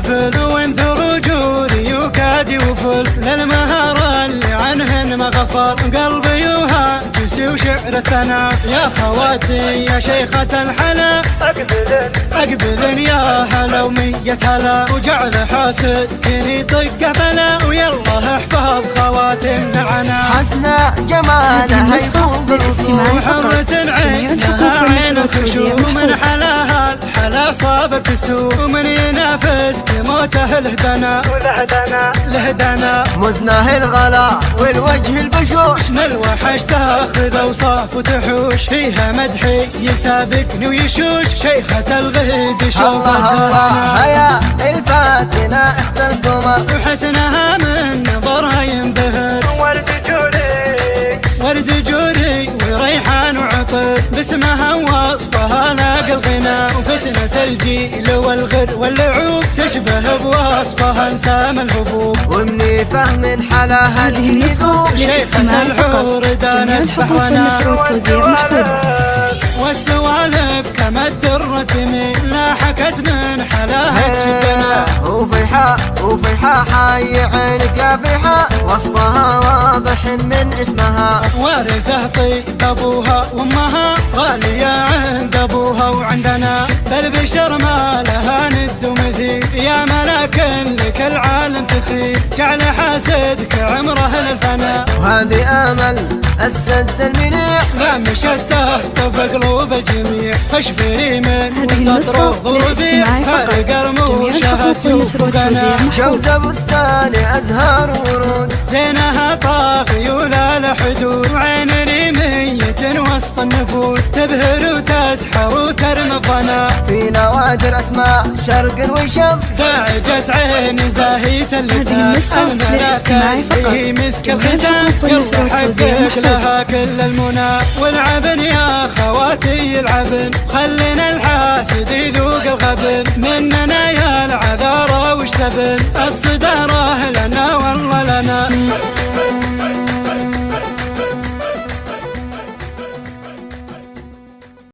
حفل وانثر جودي وكاد يوفل للمهر اللي عنهن ما غفر قلبي وهاجسي وشعر الثناء يا خواتي يا شيخة الحلا أقبلن يا هلا ومية هلا وجعل حاسد كني طق بلا ويلا احفظ خواتم معنا حسنا جمالها يفوق الوصول وحرة عينها عين الخشوع من حلاها الحلا صاب كسوع ومن ينافسك موته لهدنا مزناه الغلا والوجه البشوش من الوحش تاخذ اوصاف وتحوش فيها مدحي يسابقني ويشوش شيخة الغيد الله الله يا الفاتنة اخت القمر وحسنها من نظرها ينبهر ورد جوري وريحان وعطر باسمها ووصفها لاقى الغنى وفتنة الجيل والغر واللعوب تشبه بوصفها انسام الهبوب ومني فهم حلاها الكنيسة شيخة الحور دانت بحرنا والسوالف كما الدر ثمين لا حكت من حلاها تشبنا وفيحة حي عينك فيحة وصفها واضح من اسمها وارثه طيب ابوها وامها غالية عند ابوها وعندنا بالبشر ما لها ند ومثيل يا ملاك لك العالم تخيل جعل حاسدك عمره للفنا وهذه امل السد المنيع لا مشته في قلوب الجميع فاشفي من وسطر ضربي فارق رموشها سوق وقنا جوز بستان ازهار ورود زينها طاغي ولا لحدود وعين ميت وسط النفود تبهر وتسحر وترمي الظنا في نوادر اسماء شرق وشم داعجة عيني زاهية اللثام الملاكة هي مسك الختام يلا حقق لها كل المنى والعبن يا خواتي العبن خلينا الحاسد يذوق الغبن مننا يا العذارى والشبن الصدارة لنا والله لنا